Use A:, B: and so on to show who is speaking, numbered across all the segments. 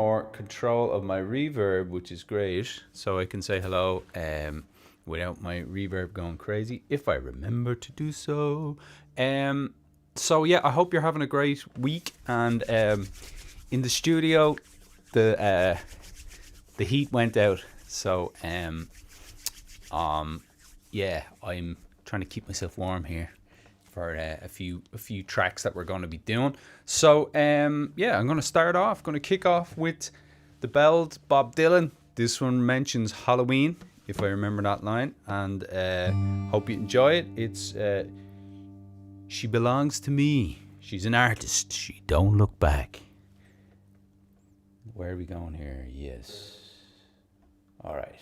A: more control of my reverb, which is great. So I can say hello without my reverb going crazy, if I remember to do so. So yeah, I hope you're having a great week. And in the studio, the heat went out. So yeah, I'm trying to keep myself warm here for a few tracks that we're going to be doing. So yeah, I'm going to start off. Going to kick off with the Belled Bob Dylan. This one mentions Halloween, if I remember that line, and hope you enjoy it. It's She Belongs to Me. She's an artist. She don't look back. Where are we going here? Yes. All right.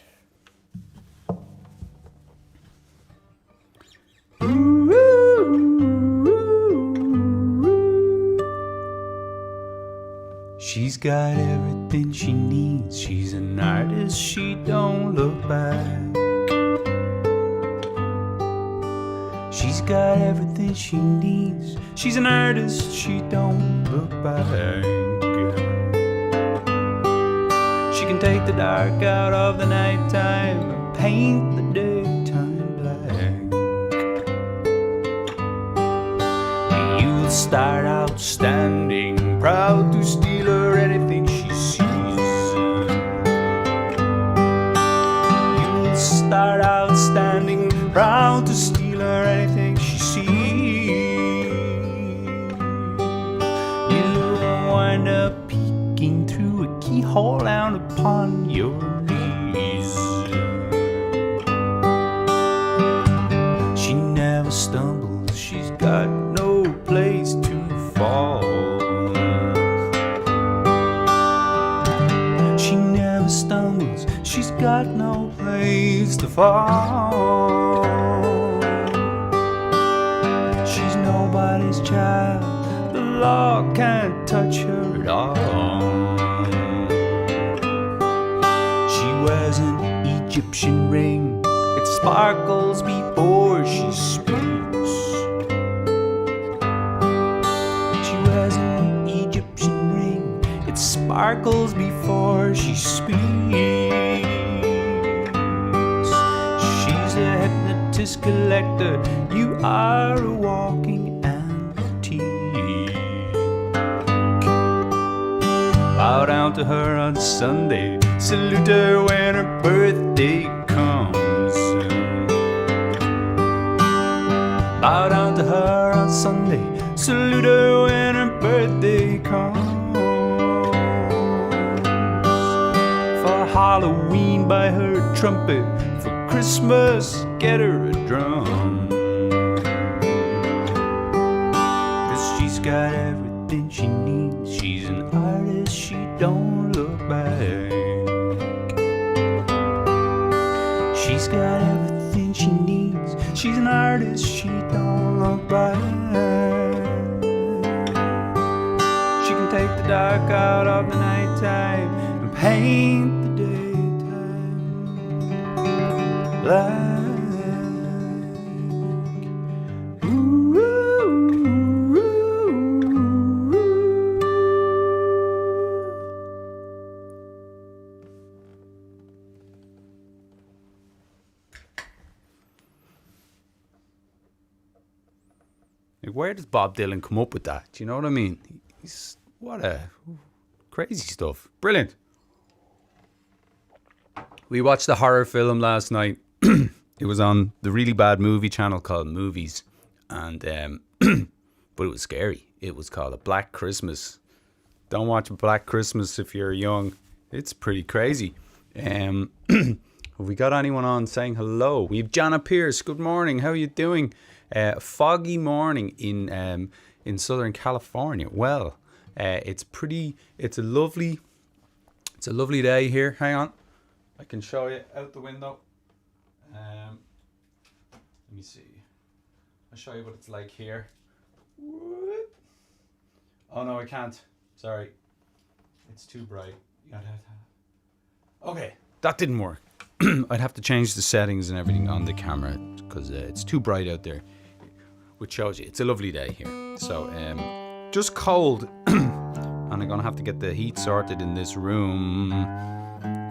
A: She's got everything she needs. She's an artist, she don't look back. She's got everything she needs. She's an artist, she don't look back. She can take the dark out of the nighttime and paint the daytime black. You'll start out standing, proud to steal her anything she sees. You'll start out standing, proud to steal her anything she sees. You'll wind up peeking through a keyhole down upon your knees. She never stumbles, she's got no place to fall. She never stumbles, she's got no place to fall. She's nobody's child, the law can't touch her at all. She wears an Egyptian ring, it sparkles before she speaks. She wears an Egyptian ring, it sparkles before she speaks. She's a hypnotist collector, you are a walking antique. Bow down to her on Sunday, salute her when her birthday comes. Bow down to her on Sunday, salute her when her birthday comes. For Halloween, buy her a trumpet. For Christmas, get her a drum. 'Cause she's got everything she needs. She's an artist, she don't look back. She's got everything she needs. She's an artist, she don't look back. She can take the dark out of the nighttime and paint the daytime black. Where does Bob Dylan come up with that? Do you know what I mean? What a crazy stuff. Brilliant. We watched a horror film last night. It was on the really bad movie channel called Movies. And but it was scary. It was called A Black Christmas. Don't watch Black Christmas if you're young. It's pretty crazy. Have we got anyone on saying hello? We have Jana Pierce. Good morning. How are you doing? Foggy morning in Southern California. Well, it's a lovely day here. Hang on, I can show you out the window. Let me see. I'll show you what it's like here. Oh no, I can't. Sorry, it's too bright. Okay, that didn't work. I'd have to change the settings and everything on the camera because it's too bright out there. Which shows you it's a lovely day here. So just cold, and And I'm gonna have to get the heat sorted in this room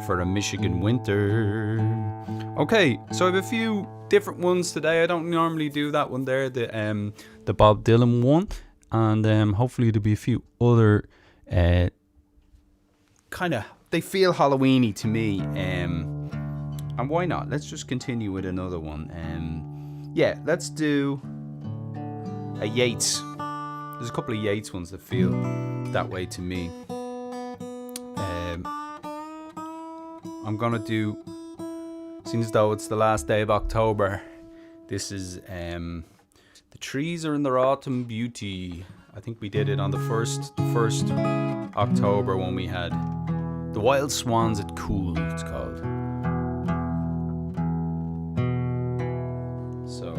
A: for a Michigan winter. Okay, so I have a few different ones today. I don't normally do that one there, the Bob Dylan one, and hopefully there'll be a few other kind of, they feel Halloweeny to me, and why not? Let's just continue with another one. Yeah, let's do a Yeats. There's a couple of Yeats ones that feel that way to me. I'm gonna do, seeing as though it's the last day of October, this is The Trees Are in Their Autumn Beauty. I think we did it on the first October when we had The Wild Swans at Cool, it's called. So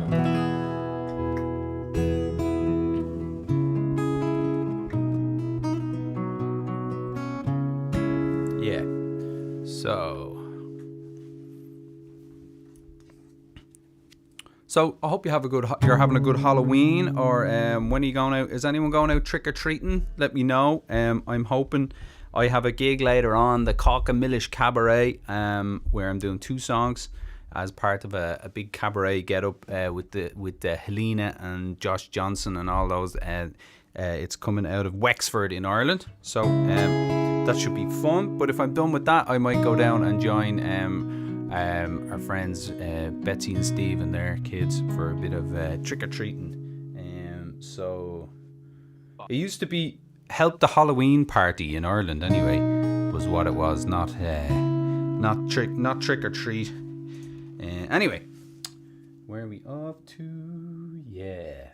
A: yeah. So I hope you're having a good Halloween, or when are you going out? Is anyone going out trick or treating? Let me know. I'm hoping I have a gig later on, the Caucamillish Cabaret, where I'm doing 2 songs as part of a big cabaret get up with Helena and Josh Johnson and all those. It's coming out of Wexford in Ireland, so that should be fun. But if I'm done with that, I might go down and join our friends Betsy and Steve and their kids for a bit of trick-or-treating. So it used to be Help the Halloween Party in Ireland anyway, was what it was, not trick-or-treat. Anyway, where are we up to? Yeah.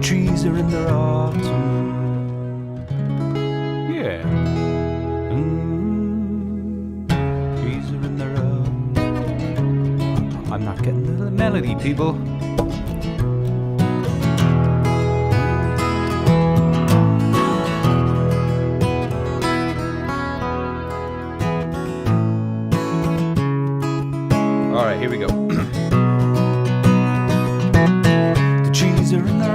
A: Trees are in their autumn. Yeah. Trees are in their autumn. I'm not getting the melody, people. Alright, here we go.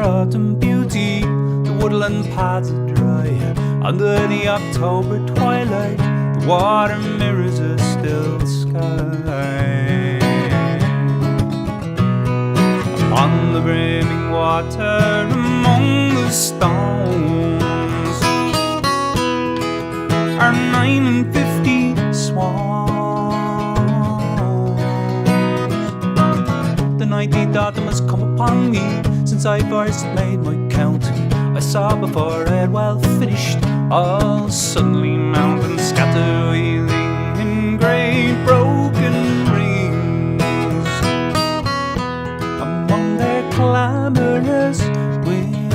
A: Autumn beauty, the woodland paths are dry. Under the October twilight, the water mirrors a still sky. Upon the brimming water, among the stones, are 59 swans. The 19th autumn has come upon me since I first made my count. I saw before I had well finished, all suddenly mountains scatter wheeling in great broken rings among their clamorous wings.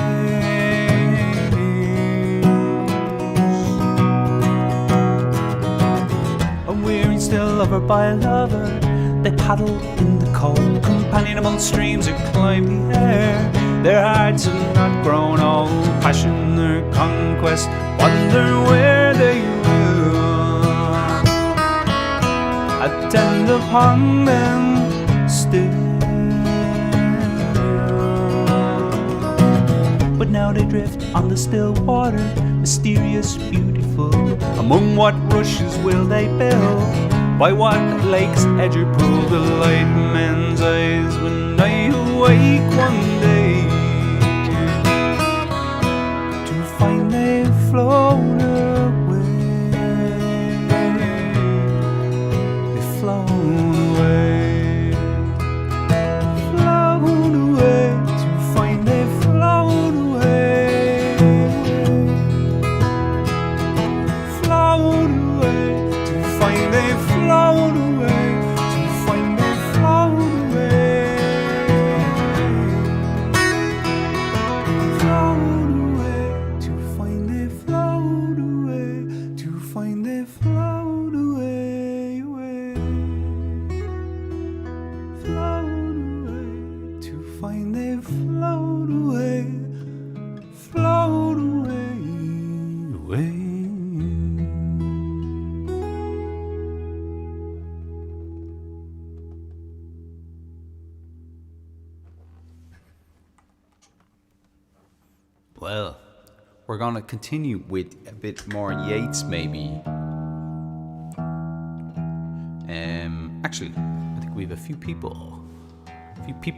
A: A weary still lover by lover, they paddle in the cold, companionable streams that climb the air. Their hearts have not grown old, passion their conquest, wonder where they will attend upon them still. But now they drift on the still water, mysterious, beautiful. Among what rushes will they build? By what lake's edge or pool the light men's eyes when I awake one day to find they've flown away. They've flown away, flown away, to find they've flown away, flown away, to find they've flown away, to find they've flown away, flown away, to find they've flown away, to find they've flown away, away, flown away, to find they've flown away, flown away. we're gonna continue with a bit more Yeats, maybe. Actually, I think we have a few people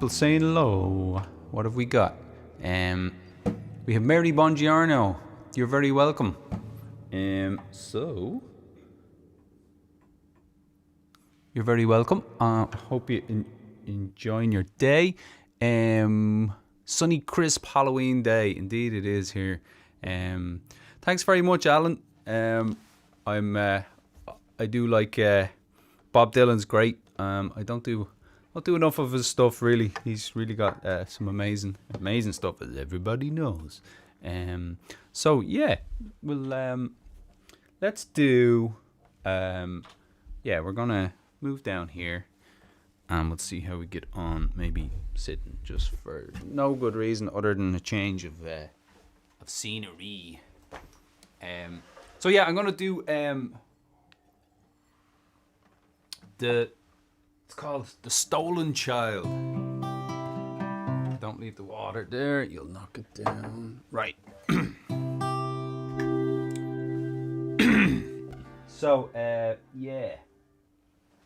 A: saying hello. What have we got? We have Mary Bongiorno. You're very welcome. So you're very welcome. Hope you enjoying your day. Sunny, crisp Halloween day. Indeed, it is here. Thanks very much, Alan. I do like Bob Dylan's great. I don't do enough of his stuff really. He's really got some amazing stuff, as everybody knows. So yeah, we'll let's do. We're gonna move down here, and we'll see how we get on. Maybe sitting just for no good reason other than a change of scenery. So yeah, I'm gonna do it's called The Stolen Child. Don't leave the water there, you'll knock it down. Right. So, yeah.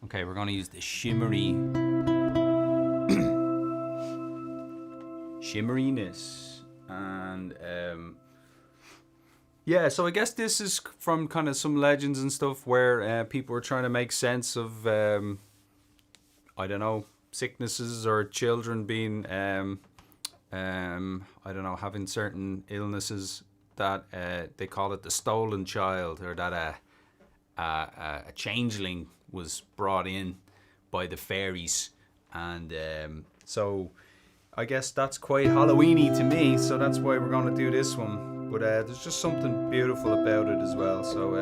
A: Okay, we're gonna use the shimmeriness. And, yeah, so I guess this is from kind of some legends and stuff where people were trying to make sense of, I don't know, sicknesses or children being, I don't know, having certain illnesses that they call it the stolen child, or that a changeling was brought in by the fairies. And so I guess that's quite Halloweeny to me, so that's why we're going to do this one. But there's just something beautiful about it as well. So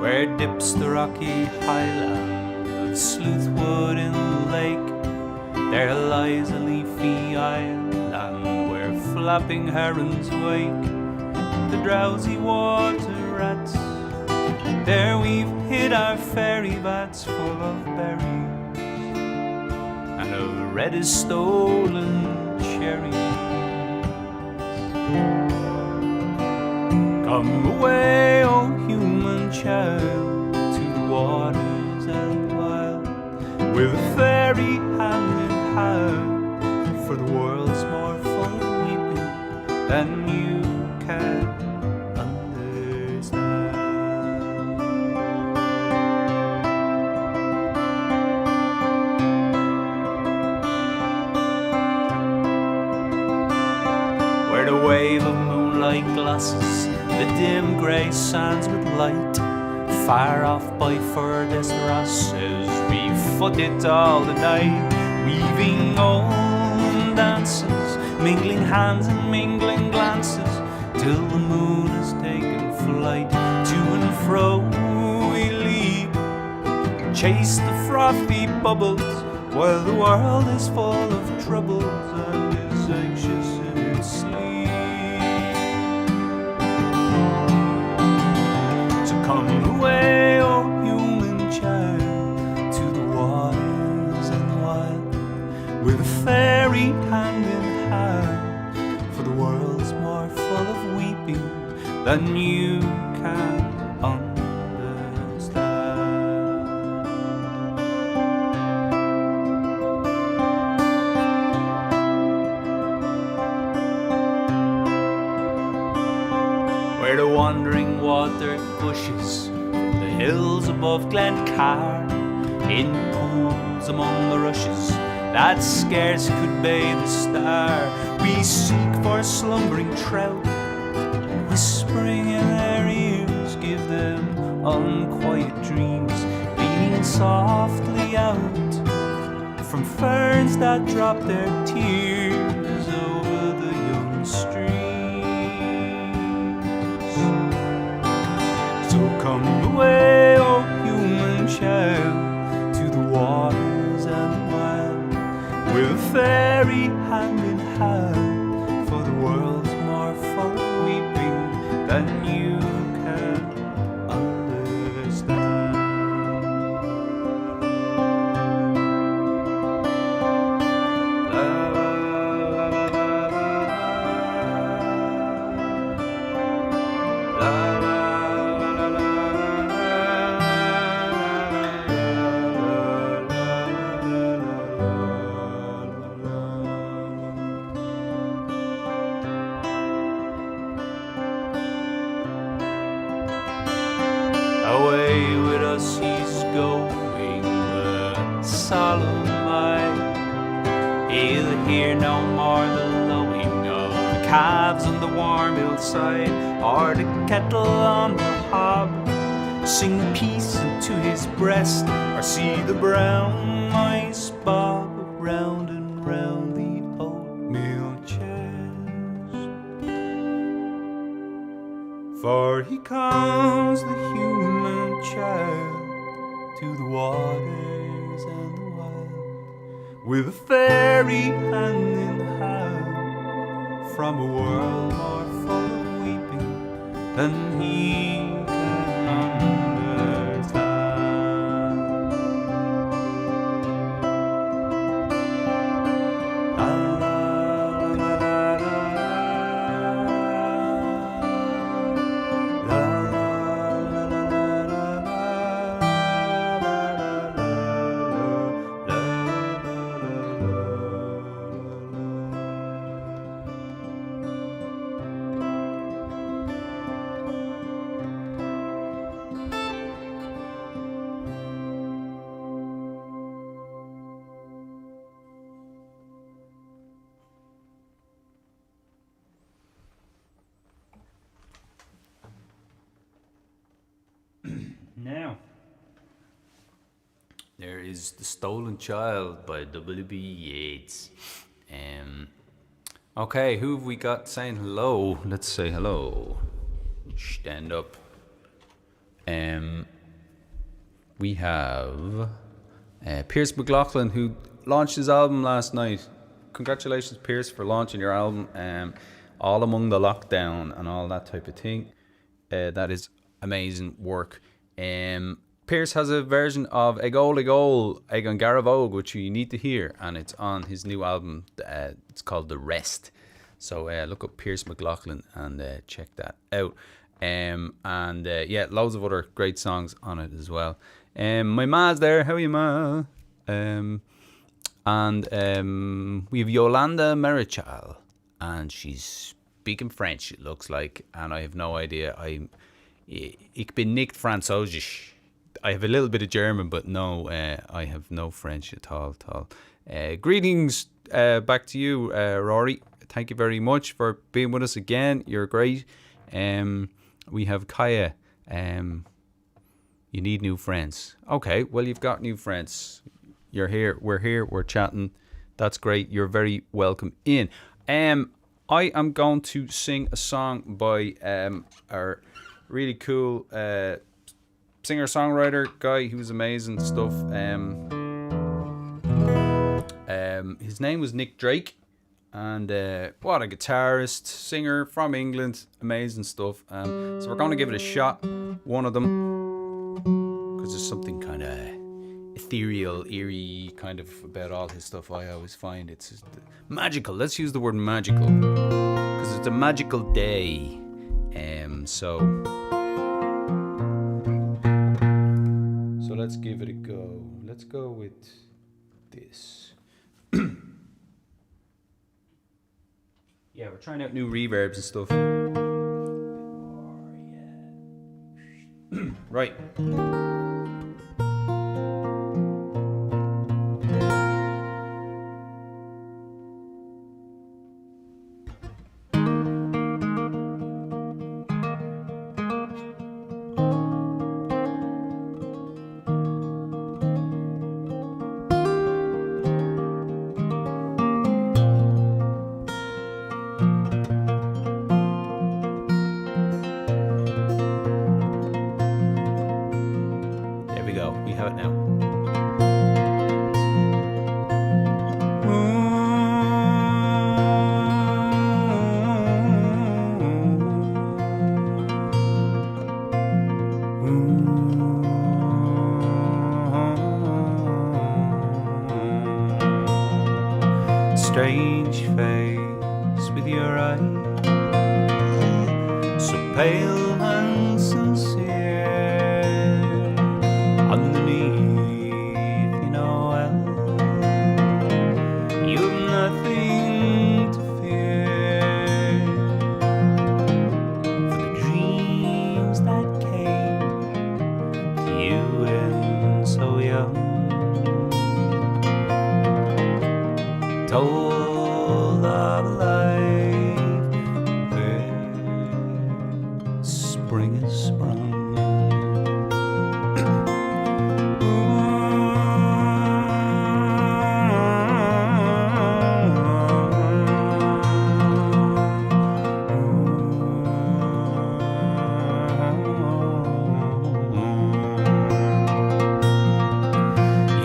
A: where dips the rocky highland of Sleuthwood in the lake, there lies a leafy island where flapping herons wake the drowsy water rats. There we've hid our fairy vats full of berries and of reddest stolen cherries. Come away, O human child, to the waters and wild, with a fairy hand in hand, for the world's more full of weeping than you can understand. Where the wave of moonlight glosses the dim grey sands with light, far off by furthest Rosses, we foot it all the night, weaving old dances, mingling hands and mingling glances, till the moon has taken flight. To and fro we leap, chase the frothy bubbles, while the world is full of troubles and is anxious in its sleep. Come away, O human child, to the waters and wild, with a fairy hand in hand, for the world's more full of weeping than you can understand. Where the wandering water gushes from the hills above Glencar, in pools among the rushes that scarce could bathe a star, we seek for slumbering trout, whispering in their ears, give them unquiet dreams, leaning softly out from ferns that drop their tears. then you can understand. Away with us he's going, the solemn eye. He'll hear no more the lowing of the calves on the warm hillside, or the kettle on the hob sing peace into his breast, or see the brown mice bob round and round the oatmeal chest. For he calls the human child to the waters and the wild, with a fairy hand in hand, from a world more full of weeping than he can understand. Now, there is The Stolen Child by W.B. Yeats. Okay, who have we got saying hello? Let's say hello. Stand up. We have Pierce McLaughlin, who launched his album last night. Congratulations, Pierce, for launching your album. All among the lockdown and all that type of thing. That is amazing work. Pierce has a version of Egol Egol Eg an Garavog, which you need to hear, and it's on his new album. It's called The Rest. So look up Pierce McLaughlin and check that out. Yeah, loads of other great songs on it as well. My ma's there. How are you, ma? We have Yolanda Marichal, and she's speaking French, it looks like, and I have no idea. Ich bin nicht Französisch. I have a little bit of German, but no, I have no French at all. Greetings back to you, Rory. Thank you very much for being with us again. You're great. We have Kaya. You need new friends. Okay, well, you've got new friends. You're here. We're chatting. That's great. You're very welcome in. I am going to sing a song by our really cool singer-songwriter guy. He was amazing stuff. His name was Nick Drake, and what a guitarist, singer from England, amazing stuff. So we're going to give it a shot, one of them, because there's something kind of ethereal, eerie kind of about all his stuff. I always find it's just magical. Let's use the word magical, because it's a magical day. So let's give it a go. Let's go with this. Yeah, we're trying out new reverbs and stuff. Right. pale and sincere. Underneath, you know well, you've nothing to fear. For the dreams that came to you when so young, told of life where spring is sprung.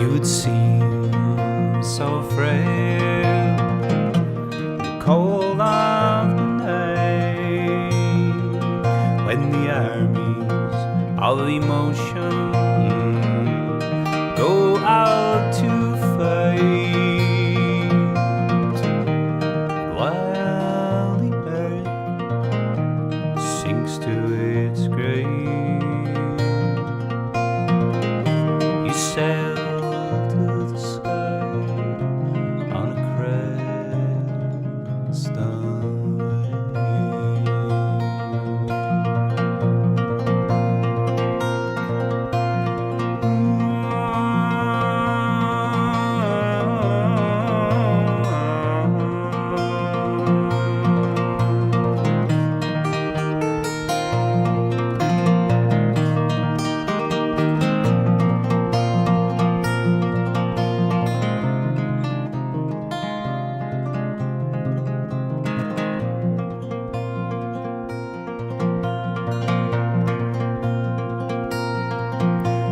A: You would seem so frail, cold of the night, when the armies of emotion go out to fight, while the earth sinks to its grave. You sail to the sky on a crest of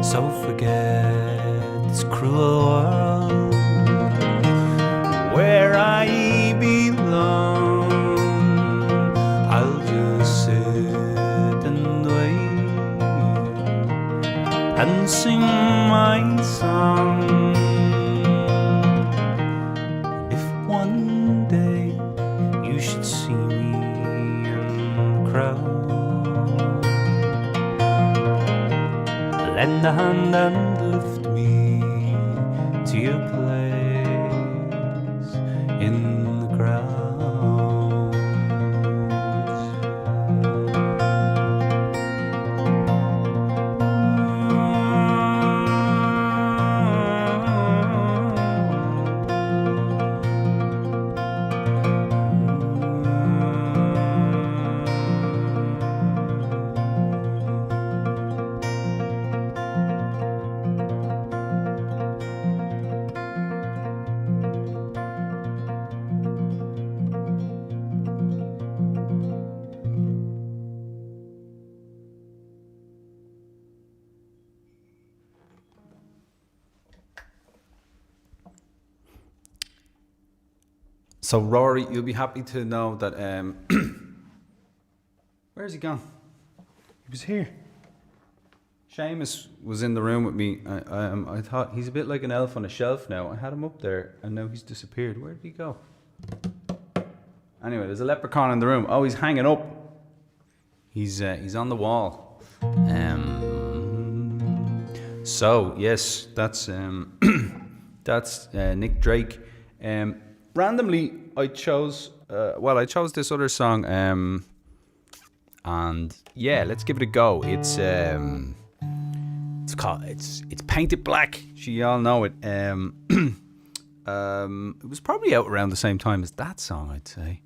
A: so forget this cruel world where I belong. I'll just sit and wait and sing my song. If one day you should see me in the crowd, lend a hand and lift me to your place in the crowd. So Rory, you'll be happy to know that where's he gone? He was here. Seamus was in the room with me. I thought he's a bit like an elf on a shelf now. I had him up there and now he's disappeared. Where did he go? Anyway, there's a leprechaun in the room. Oh, he's hanging up. He's on the wall. So yes, that's that's Nick Drake. Randomly, I chose this other song, and yeah, let's give it a go. It's Painted Black. You all know it. It was probably out around the same time as that song, I'd say.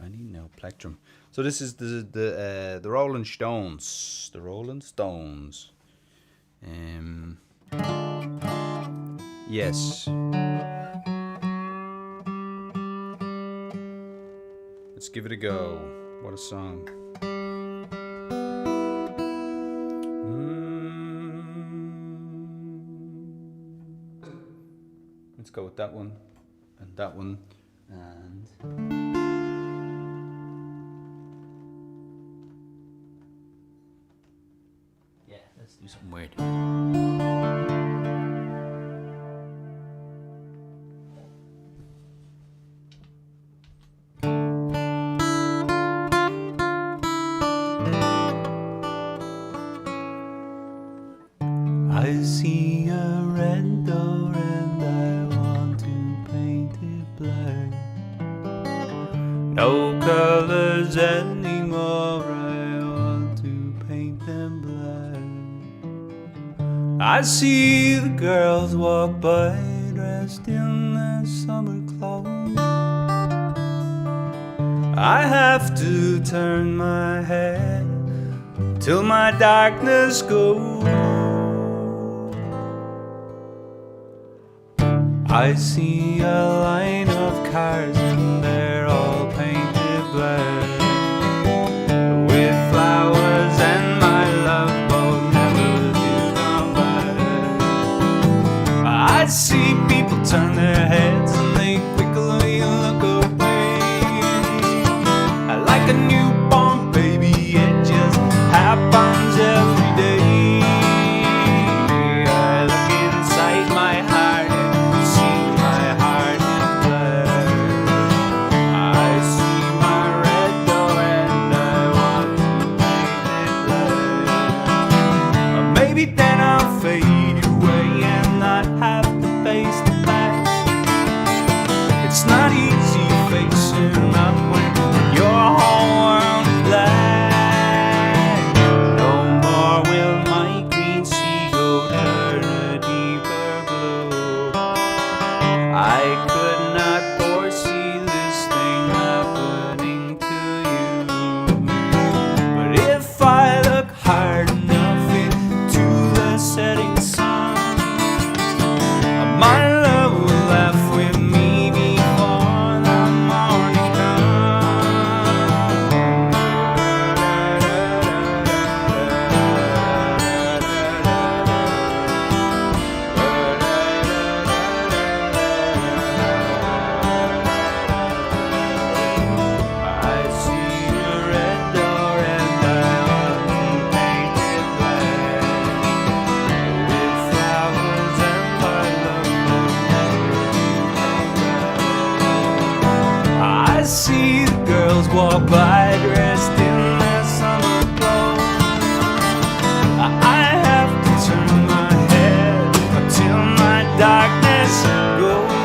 A: I need no plectrum. So this is the Rolling Stones. The Rolling Stones. Yes. Let's give it a go. What a song. Let's go with that one and that one and yeah, let's do something weird. see a red door and I want to paint it black. No colors anymore, I want to paint them black. I see the girls walk by dressed in their summer clothes. I have to turn my head till my darkness goes. I see a line of cars and they're all painted black, with flowers and my love boat never to come back. I see people turn their heads and they quickly look away, like a newborn baby, it just happens every day. I look inside my heart and see my heart in black. I see my red door and I want to paint it black. Or maybe then I'll fade away and not have to face the past. It's not easy facing up when your whole world is black. No more will my green sea go turn a deeper blue. I could not foresee this thing happening to you, but if I look hard enough into the setting sun, my love will laugh with me before the morning I see a red door and I want to paint it black, with flowers and my love. I see the girls walk by dressed in their summer clothes. I have to turn my head until my darkness goes.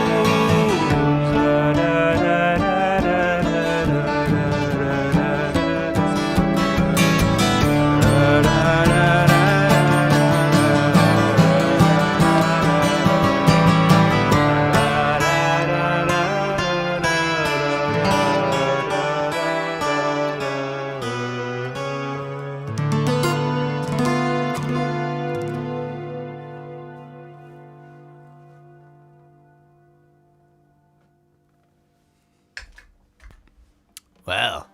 A: Well,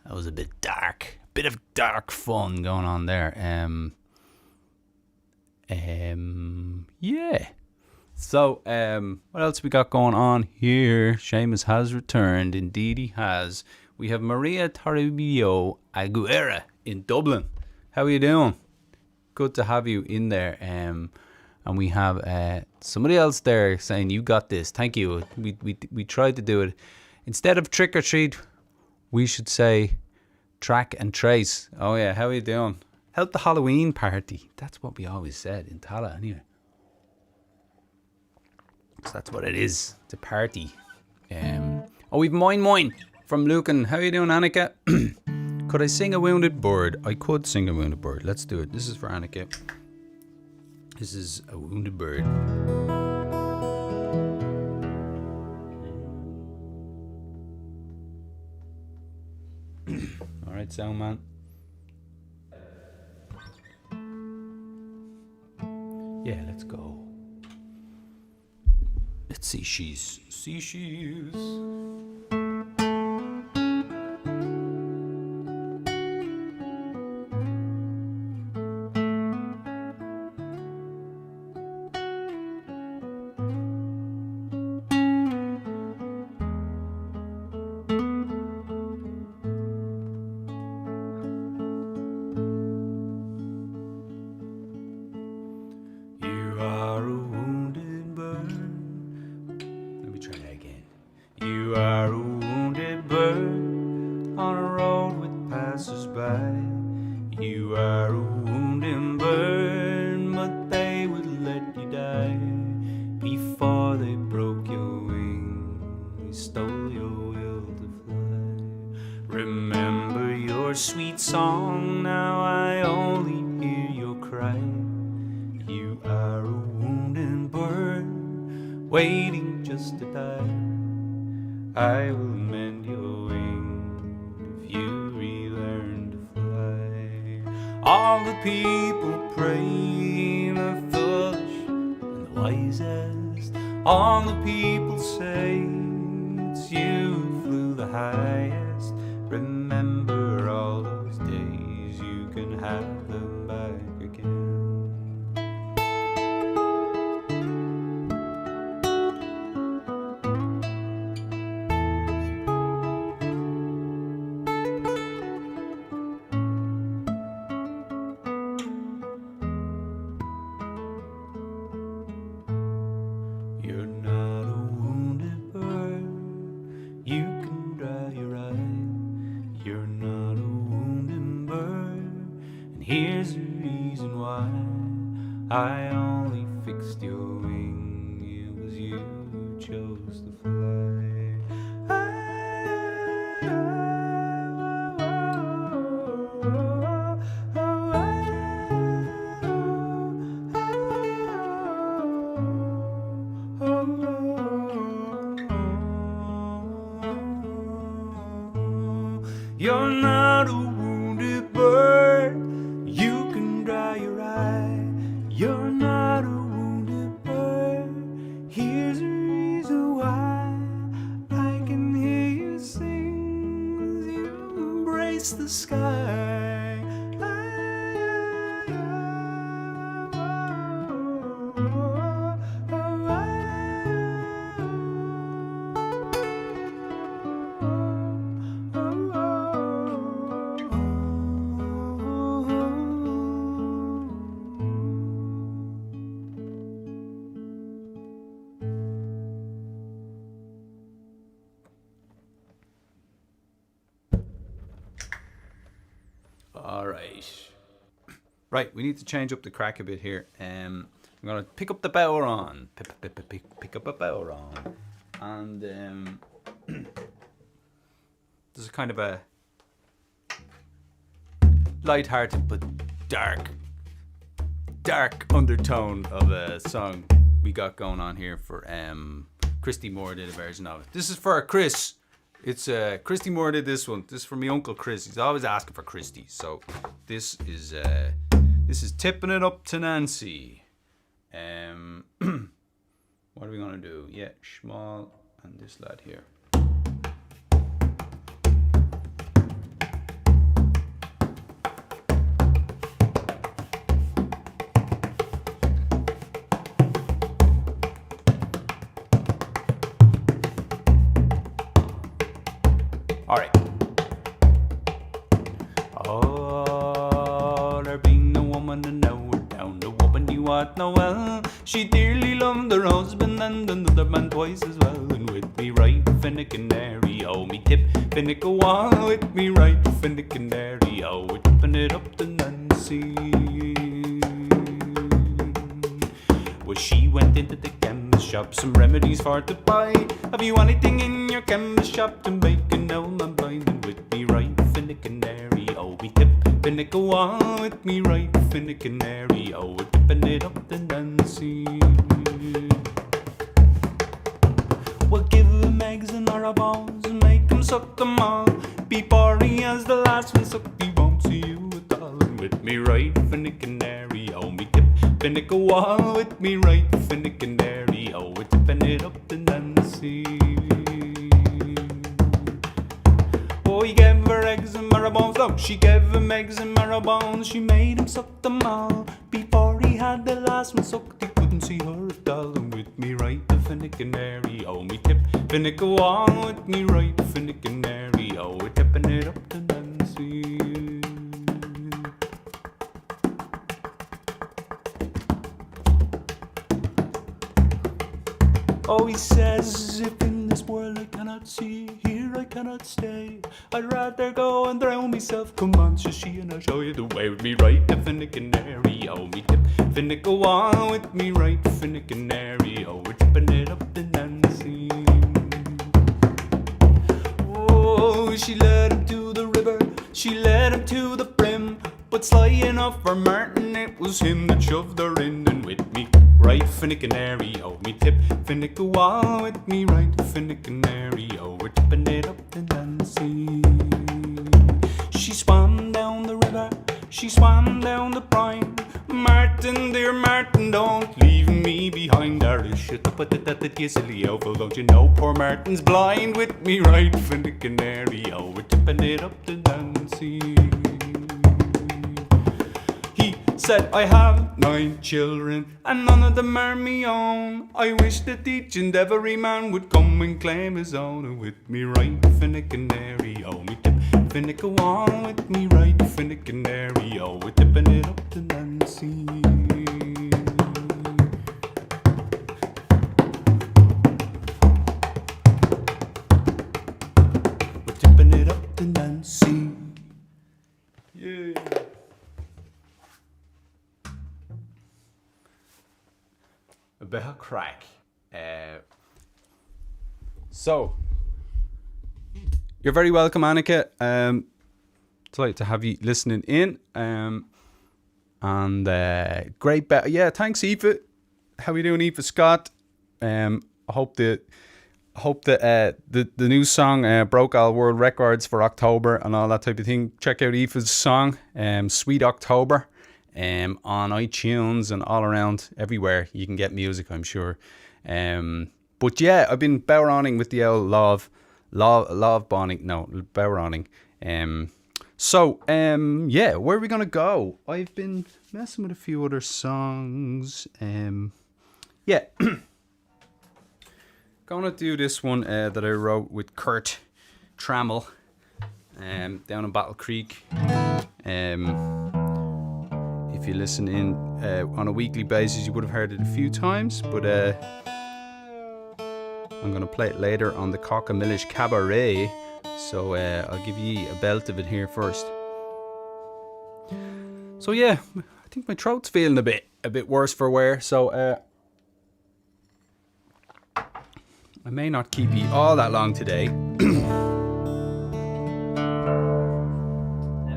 A: that was a bit dark. Bit of dark fun going on there. Yeah. So, what else we got going on here? Seamus has returned. Indeed, he has. We have Maria Toribio Aguilera in Dublin. How are you doing? Good to have you in there. And we have somebody else there saying you got this. Thank you. We tried to do it instead of trick or treat. We should say track and trace. Oh yeah, how are you doing? Help the Halloween party. That's what we always said in Tala anyway. So that's what it is. It's a party. We've Moin from Lucan. How are you doing, Annika? Could I sing a wounded bird? I could sing a wounded bird. Let's do it. This is for Annika. This is a wounded bird. Alright, sound man. Yeah, let's go. Let's see she's. You are a wounded bird, but they would sweet song, now I only hear your cry. You are a wounded bird, waiting just to die. I will mend your wing if you relearn to fly. All the people pray, the foolish and the wisest. All the people say it's you who flew the highest. Remember all those days, you can have them back again. You're not a wounded bird, you can dry your eye. You're not a wounded bird, and here's the reason why. I only fixed your wing, it was you who chose to fly. You're not a wounded bird, you can dry your eye. You're not a wounded bird, here's the reason why. I can hear you sing as you embrace the sky. All right. Right, we need to change up the crack a bit here. I'm going to pick up the bowron. Pick up a bowron. And there's a kind of a light-hearted but dark undertone of a song we got going on here for Christy Moore did a version of it. This is for Chris. It's Christy Moore did this one. This is for me Uncle Chris. He's always asking for Christy. So this is tipping it up to Nancy. What are we gonna do? Yeah, Schmal and this lad here. All right. Oh, there being no woman and now we're down. The woman you ought know well. She dearly loved her husband and another man twice as well. And with me right Finnicanary, oh me tip Finnick a wall. With me right Finnicanary, oh we're tipping it up to Nancy. Well, she went into the chemist shop, some remedies for to buy. Have you anything in your chemist shop to make an almond blind? And with me right Finnicanary, oh we tip Finnick a wall. With me right Finnicanary, oh we're tipping it up to Nancy. Well, give him eggs and marrow-bones and make him suck them all. Before he has the last one sucked, he won't see you at all. And with me right Finnicanary, oh me tip Finnick a wall. With me right Finnicanary, oh we're tipping it up to Nancy. Oh, he gave her eggs and marrow-bones. No, she gave him eggs and marrow-bones. She made him suck them all. Before he had the last one sucked, he couldn't see her at all. And with me right the Finnicanary, oh me tip Finnick a wall. With me right the Finnicanary, oh we're tipping it up to Nancy. Oh, he says, if in this world I cannot see, here I cannot stay. I'd rather go and drown myself. Come on, says she, and I'll show you the way. With me right the Finnicanary, oh me tip Finnick a wall. With me right the Finnicanary, oh we're tipping it up to Nancy. Oh, she led him to the river. She She led him to the brim, but sly enough for Martin, it was him that shoved her in. And with me right finnicanary, oh, me tip finnick a wall. With me right finnicanary, oh, we're tipping it up the Nancy. She swam down the river, she swam down the brine. Martin, dear Martin, don't leave me behind. Shut up, you silly elf, don't you know poor Martin's blind? With me right finnicanary, oh, we're tipping it up the Nancy. He said, I have 9 children, and none of them are me own. I wish that each and every man would come and claim his own. And with me right finnicanary, oh, me tip finnick a wall. With me right finnicanary, oh, we're tipping it up to Nancy. We're tipping it up to Nancy. Yeah. A bit of craic. So, you're very welcome, Annika. Delighted to have you listening in. And great. Yeah, thanks, Aoife. How are you doing, Aoife Scott? I hope the new song broke all world records for October and all that type of thing. Check out Aoife's song, Sweet October, on iTunes and all around everywhere you can get music, I'm sure. But yeah, I've been bowroning with the old love bonning. No, bowroning. Yeah, where are we gonna go? I've been messing with a few other songs. Yeah. Gonna do this one that I wrote with Kurt Trammell down in Battle Creek. If you listen in on a weekly basis, you would have heard it a few times, but I'm gonna play it later on the Cockamish Cabaret, so I'll give you a belt of it here first. So yeah, I think my throat's feeling a bit worse for wear, so I may not keep you all that long today. Let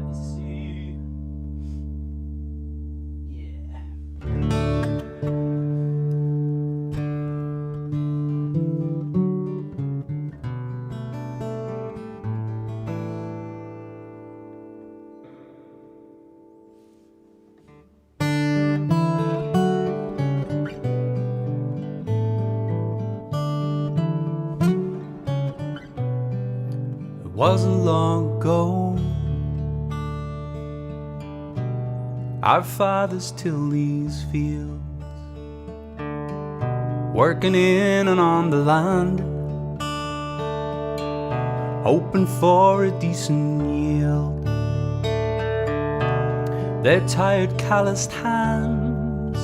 A: me see. Yeah. Wasn't long ago our fathers tilled these fields, working in and on the land, hoping for a decent yield. Their tired calloused hands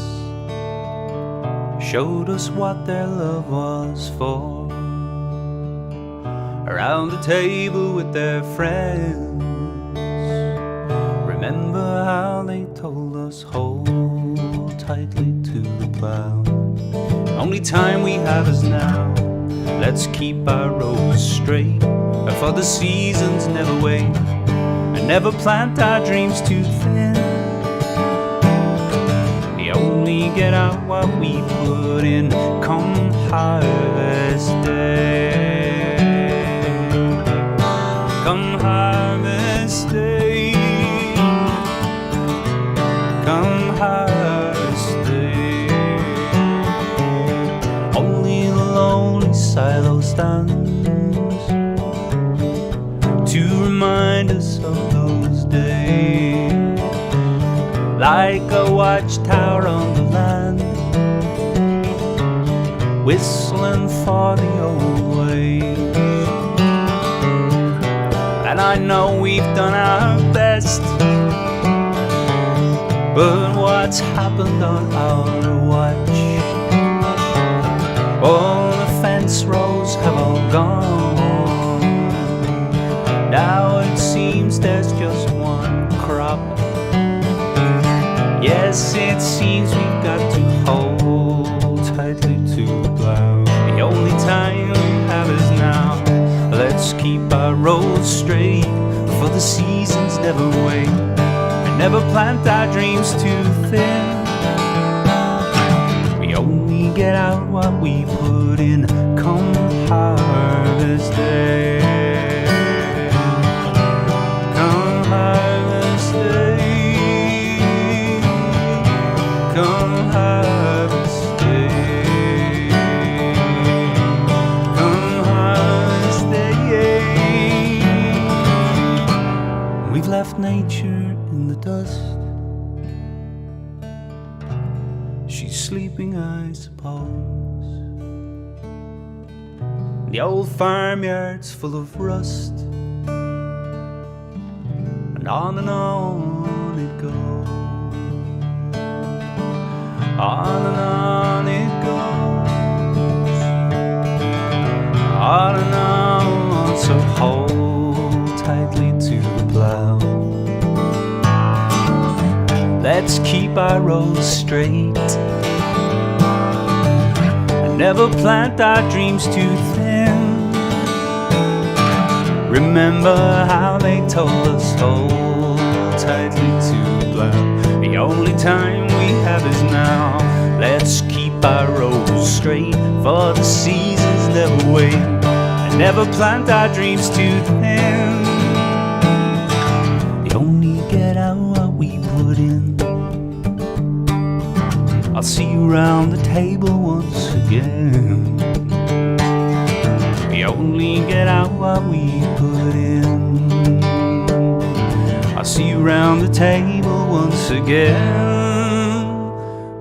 A: showed us what their love was for. Around the table with their friends, remember how they told us hold tightly to the plow. Only time we have is now, let's keep our roads straight, for the seasons never wait, and never plant our dreams too thin. We only get out what we put in come harvest day. Come harvest day, come harvest day. Only the lonely silo stands to remind us of those days, like a watchtower on the land, whistling for the old ways. And I know we've done our best, but what's happened on our watch? All the fence rows have all gone. Now it seems there's just one crop. Yes, it seems we've got to hold tightly to the plow. The only time we have is now. Let's keep our roads straight, for the seasons never wait, and never plant our dreams too thin. We only get out what we put in come harvest day. Come harvest day. Come harvest day. Come harvest day. We've left nature in the dust. She's sleeping, I suppose. The old farmyard's full of rust, and on it goes. On it goes. On and on. So hold tightly to the plow. Let's keep our rows straight and never plant our dreams too thin. Remember how they told us, hold tightly to the plow. The only time we have is now. Let's keep our rows straight, for the seasons never wait, and never plant our dreams too thin. They only get out what we put in. I'll see you round the table once again. We only get out what we put in. I'll see you round the table once again.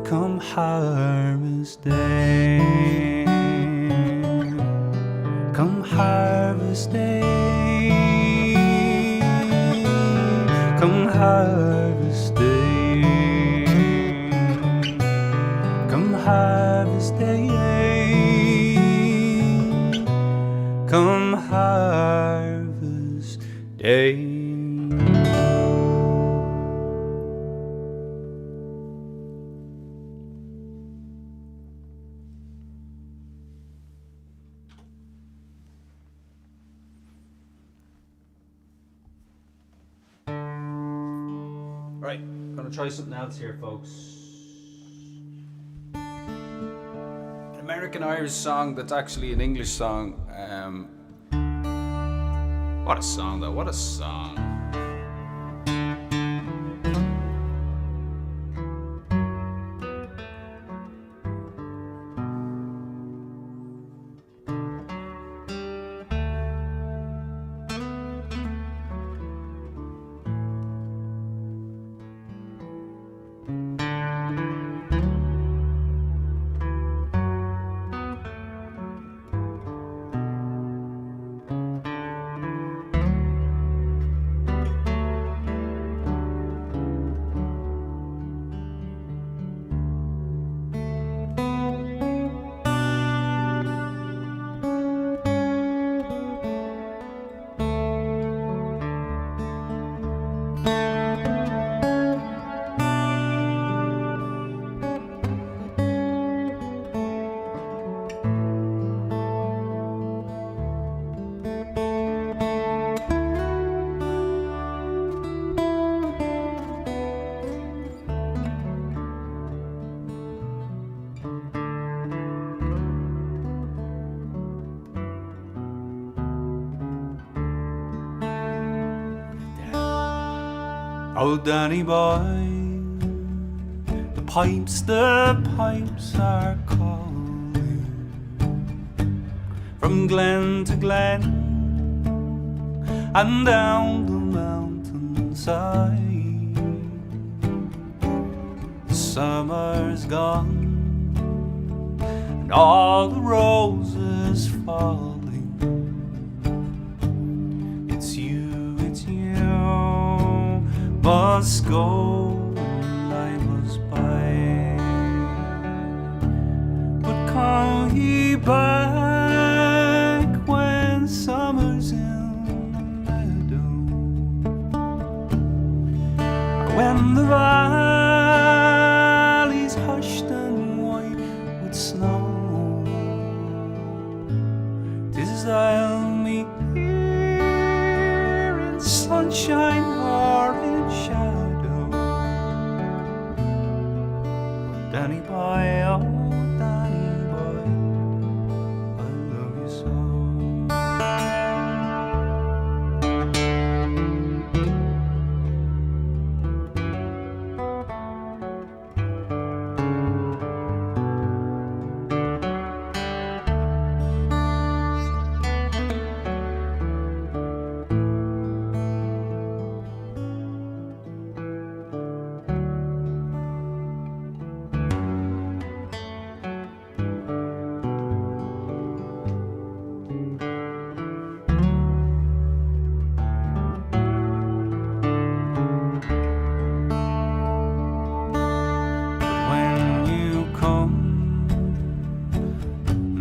A: Come harvest day. Come harvest day. Come harvest day. Come harvest day. Come harvest day. Right, gonna try something else here, folks. An American-Irish song that's actually an English song. What a song, though, what a song. Oh, Danny boy, the pipes are calling from glen to glen and down the mountainside. The summer's gone and all the roses falling. It's you must go and I must buy. But come ye back when summer's in the meadow, when the valley's hushed and white with snow. 'Tis I'll meet here in sunshine Danny boy, oh Danny boy, I love you so.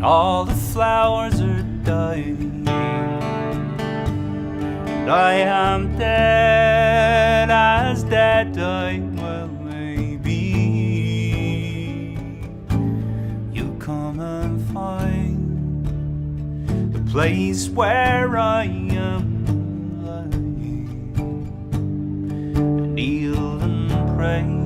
A: All the flowers are dying, and I am dead as dead I well maybe. You'll come and find the place where I am lying, and kneel and pray.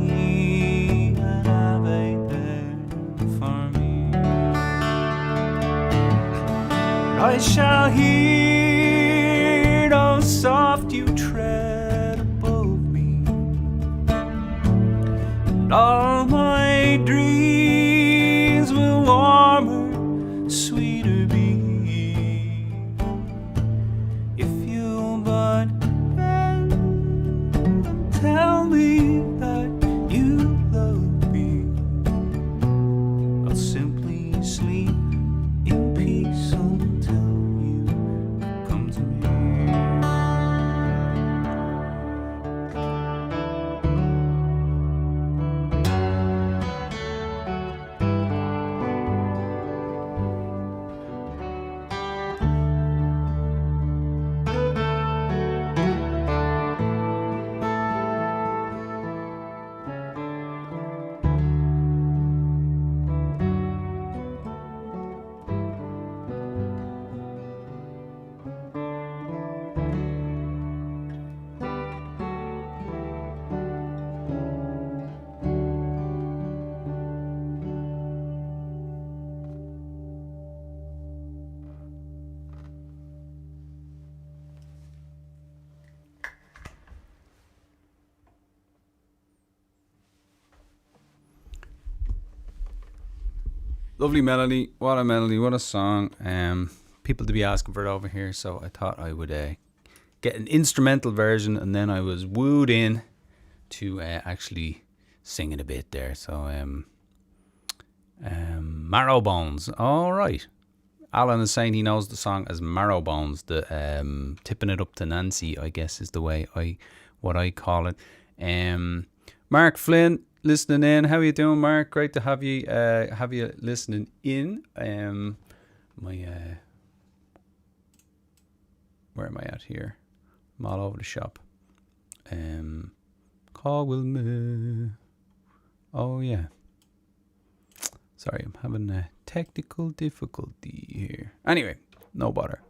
A: I shall hear how soft you tread above me, and all my dreams will warmer, sweeter be, if you but tell me that you love me. I'll simply sleep in peace until you come to me. Lovely melody, what a song. People to be asking for it over here, so I thought I would get an instrumental version, and then I was wooed in to actually sing it a bit there. So Marrow Bones, all right. Alan is saying he knows the song as Marrow Bones. The tipping it up to Nancy, I guess, is the way what I call it. Mark Flynn listening in. How are you doing, Mark? Great to have you listening in. Where am I at here? I'm all over the shop. Call will me. Oh yeah. Sorry, I'm having a technical difficulty here. Anyway, no bother.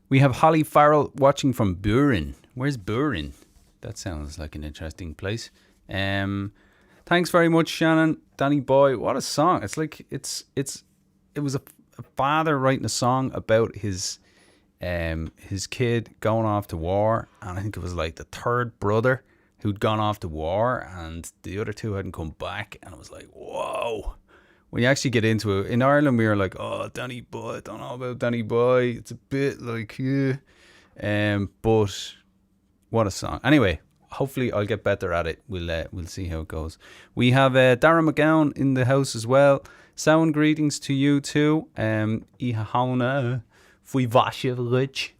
A: We have Holly Farrell watching from Burin. Where's Burin? That sounds like an interesting place. Thanks very much, Shannon. Danny Boy, what a song. It's like it was a father writing a song about his kid going off to war, and I think it was like the third brother who'd gone off to war and the other two hadn't come back, and it was like, whoa. When you actually get into it, in Ireland we were like, oh, Danny Boy, I don't know about Danny Boy, it's a bit like, yeah. But what a song. Anyway, hopefully I'll get better at it. We'll see how it goes. We have Darren McGowan in the house as well. Sound greetings to you too. Ihauna Fuivashevich.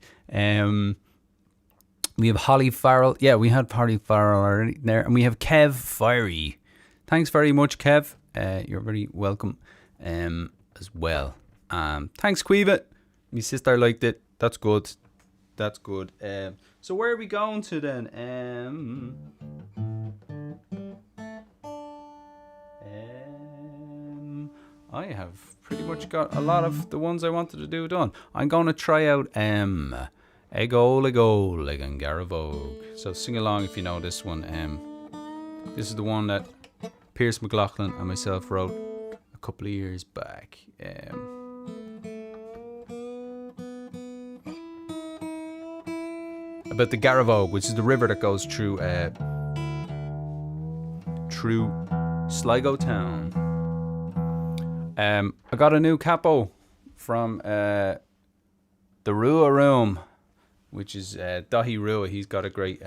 A: We have Holly Farrell. Yeah, we had Holly Farrell already there. And we have Kev Fiery. Thanks very much, Kev. You're very welcome as well. Thanks, Quiva. My sister liked it. That's good. So where are we going to then? I have pretty much got a lot of the ones I wanted to do done. I'm going to try out Ego Lego Legan Garavogue. So sing along if you know this one. This is the one that Pierce McLaughlin and myself wrote a couple of years back. About the Garavogue, which is the river that goes through Sligo town. I got a new capo from the Rua Room, which is Dahi Rua. He's got a great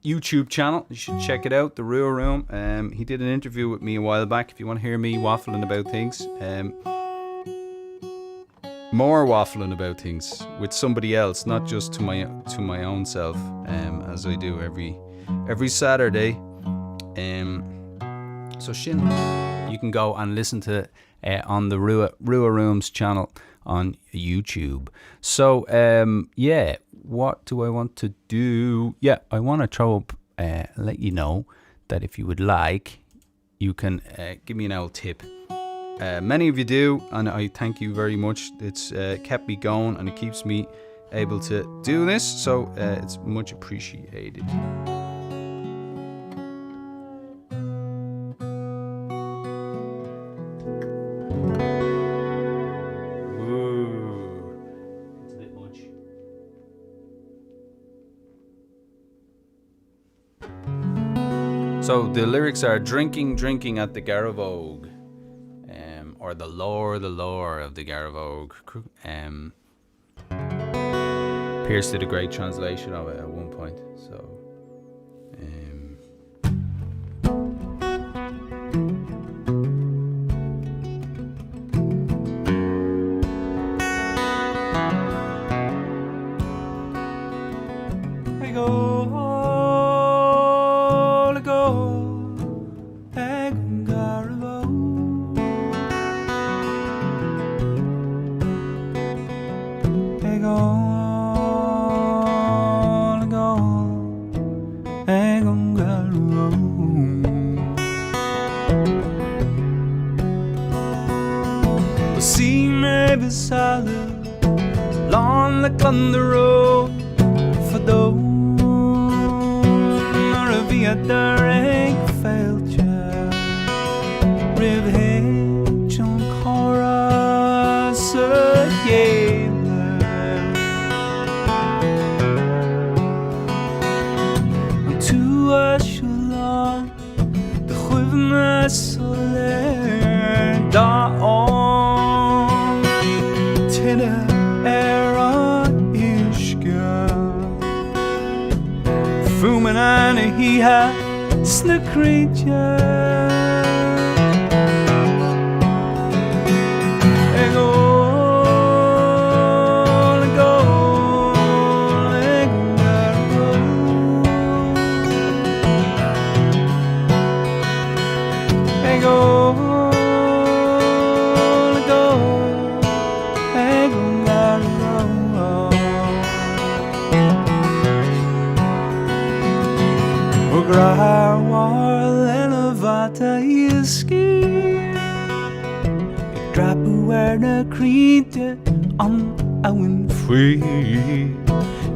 A: YouTube channel. You should check it out, the Rua Room. He did an interview with me a while back. If you want to hear me waffling about things, more waffling about things with somebody else, not just to my own self, as I do every Saturday. So Shin, you can go and listen to on the Rua Room's channel on YouTube. So yeah, what do I want to do? Yeah, I want to throw up, let you know that if you would like, you can give me an old tip. Many of you do, and I thank you very much. It's kept me going and it keeps me able to do this, so it's much appreciated. It's a bit much. So the lyrics are drinking at the Garavogue. Or the lore of the Garavogue. Pierce did a great translation of it at one point. So, I go. See me beside along the road for those via direct fältje Rivhet som kora sögele to Ashulan the skjuvna soler da Fumen he had snökritja Drapuerna krite an auen free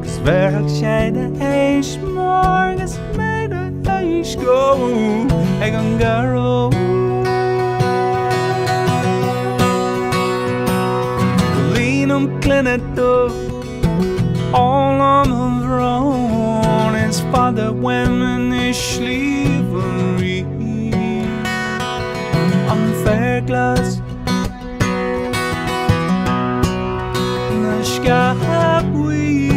A: Cause werk scheide eis morgens meide eis go Egan garo Linum kleneto all on the throne It's father women is slavery Unfair glass Skapui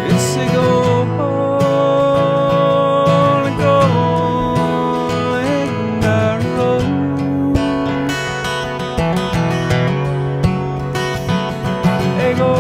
A: It's a go in the road I go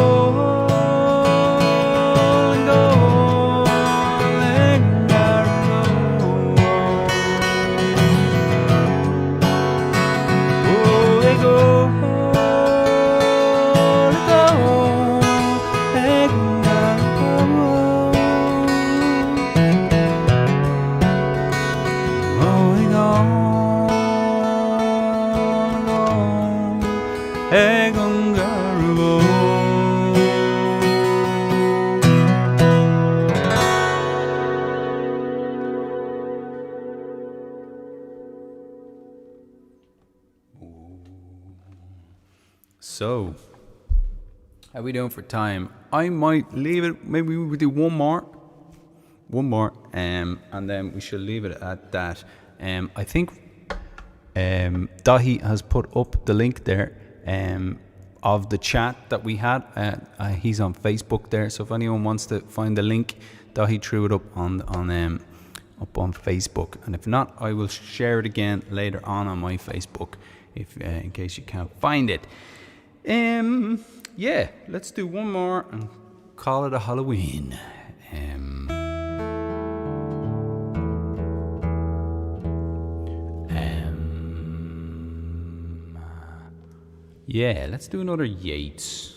A: so how are we doing for time? I might leave it. Maybe we would do one more, and then we should leave it at that. I think Dahi has put up the link there of the chat that we had. He's on Facebook there, so if anyone wants to find the link, Dahi threw it up on Facebook, and if not, I will share it again later on my Facebook, if in case you can't find it. Yeah, let's do one more and call it a Halloween. Yeah, let's do another Yeats.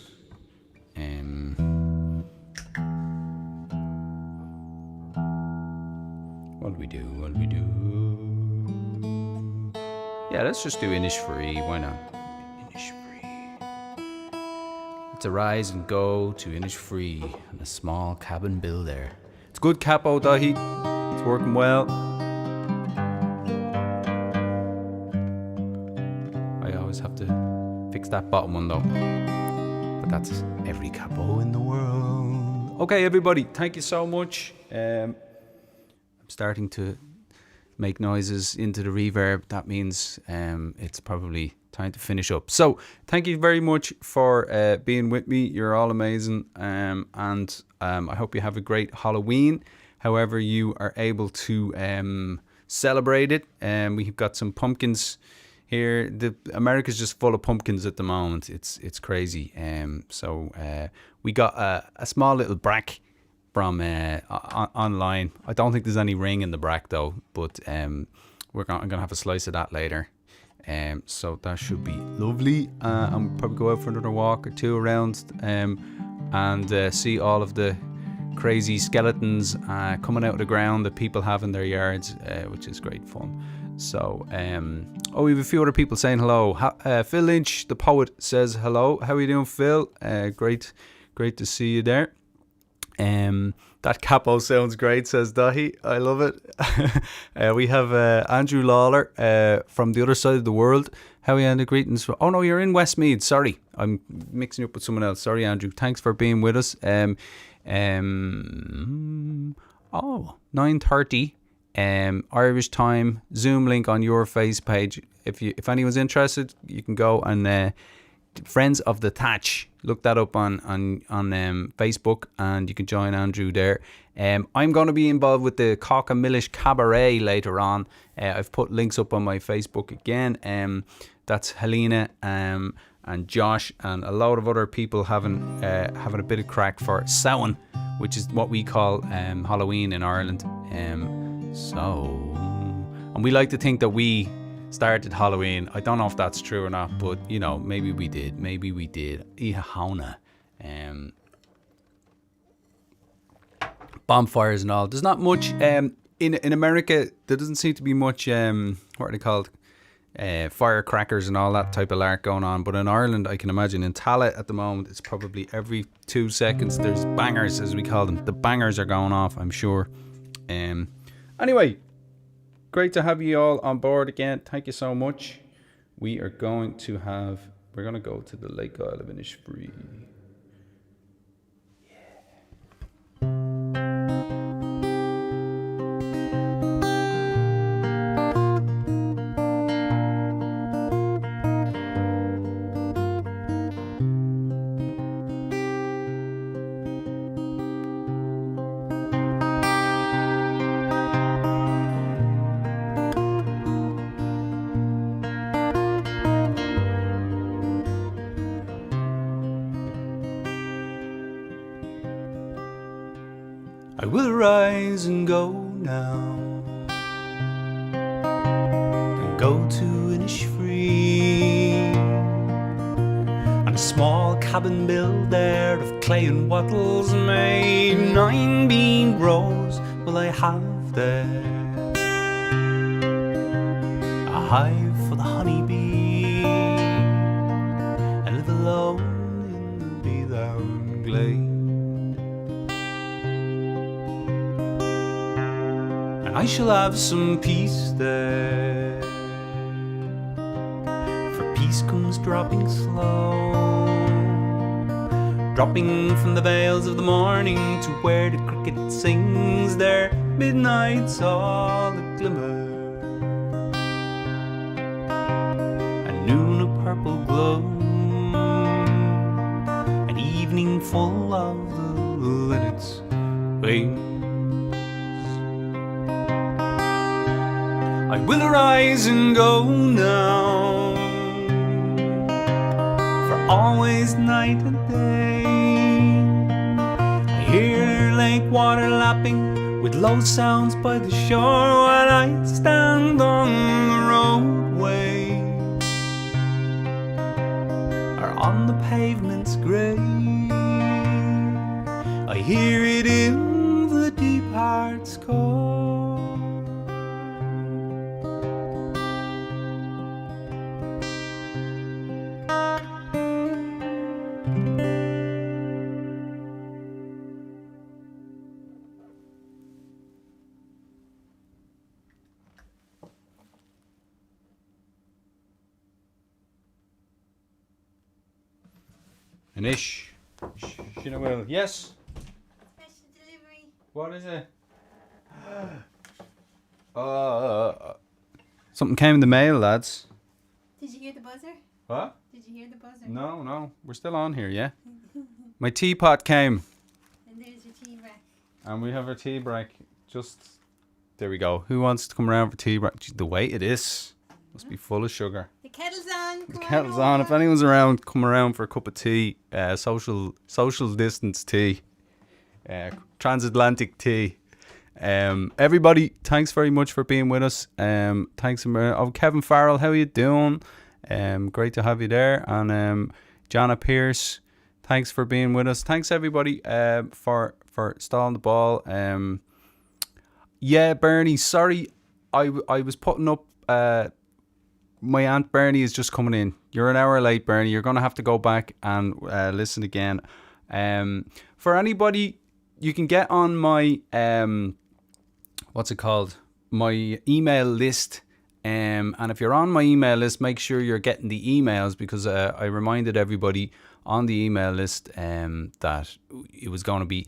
A: What do we do? Yeah, let's just do Innisfree. Why not? Innisfree. Let's arise and go to Innisfree and a small cabin builder. It's good, Capo Dahi. It's working well. I always have to fix that bottom one though. But that's every Capo in the world. Okay, everybody, thank you so much. I'm starting to make noises into the reverb. That means it's probably time to finish up. So thank you very much for being with me. You're all amazing, and I hope you have a great Halloween, however you are able to celebrate it. We've got some pumpkins here. America's just full of pumpkins at the moment. It's crazy. So we got a small little brack from online. I don't think there's any ring in the brack though, but I'm gonna have a slice of that later. So that should be lovely. I'm probably go out for another walk or two around and see all of the crazy skeletons coming out of the ground that people have in their yards, which is great fun. So we have a few other people saying hello. Phil Lynch, the poet, says hello. How are you doing, Phil? Great to see you there. That capo sounds great, says Dahi. I love it. We have Andrew Lawler from the other side of the world. How are you, Andy? Greetings. Oh no, you're in Westmeath. Sorry, I'm mixing you up with someone else. Sorry, Andrew. Thanks for being with us. 9:30 Irish time. Zoom link on your face page. If anyone's interested, you can go and Friends of the Thatch. Look that up on Facebook, and you can join Andrew there. I'm going to be involved with the Cock and Millish Cabaret later on. I've put links up on my Facebook again. That's Helena and Josh and a lot of other people having a bit of crack for Samhain, which is what we call Halloween in Ireland. And we like to think that we started Halloween. I don't know if that's true or not, but maybe we did. Ihauna. Bonfires and all. There's not much in America. There doesn't seem to be much what are they called? Firecrackers and all that type of lark going on. But in Ireland, I can imagine in Tallaght at the moment, it's probably every 2 seconds there's bangers, as we call them. The bangers are going off, I'm sure. Anyway, great to have you all on board again. Thank you so much. We're going to go to the Lake Isle of Innisfree. I will rise and go now, and go to Innisfree, and a small cabin built there of clay and wattles made. 9 bean rows will I have there, a hive for the honeybee, and live alone in the be-thou glade. I shall have some peace there, for peace comes dropping slow. dropping from the veils of the morning to where the cricket sings their midnight solid glimmer. A noon of purple glow, an evening full of the linnet's wings. I will arise and go now, for always night and day. I hear lake water lapping with low sounds by the shore while I stand on the roadway, or on the pavement's grey. I hear it in the deep heart's core. Anish. Will. Yes?
B: Special delivery.
A: What is it? Something came in the mail, lads.
B: Did you hear the buzzer?
A: What?
B: Did you hear the buzzer?
A: No. We're still on here, yeah? My teapot came.
B: And there's your tea rack.
A: And we have our tea break. Just, there we go. Who wants to come around for tea break? The way it is. Must be full of sugar.
B: The kettle's on.
A: The kettle's on. If anyone's around, come around for a cup of tea. Social distance tea. Transatlantic tea. Everybody, thanks very much for being with us. Thanks, Kevin Farrell, how are you doing? Great to have you there. And Jana Pierce, thanks for being with us. Thanks everybody for stalling the ball. Yeah, Bernie, sorry, I was putting up. My Aunt Bernie is just coming in. You're an hour late, Bernie. You're going to have to go back and listen again. For anybody, you can get on my what's it called? My email list. And if you're on my email list, make sure you're getting the emails, because I reminded everybody on the email list that it was going to be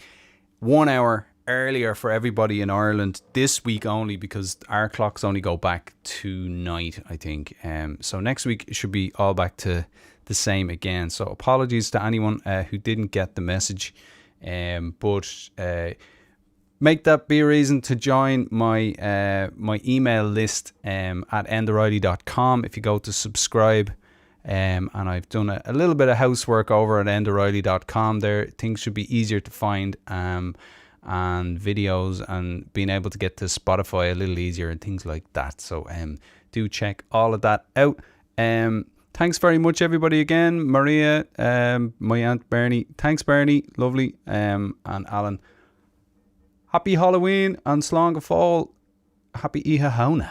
A: 1 hour earlier for everybody in Ireland this week only, because our clocks only go back tonight, I think. So next week it should be all back to the same again. So apologies to anyone who didn't get the message. But make that be a reason to join my my email list at endareilly.com. If you go to subscribe, and I've done a little bit of housework over at endareilly.com there. Things should be easier to find, and videos, and being able to get to Spotify a little easier and things like that. So do check all of that out. Thanks very much everybody again. Maria, my Aunt Bernie, thanks Bernie, lovely, and Alan. Happy Halloween and Slán go Fóill. Happy Iha Hauna.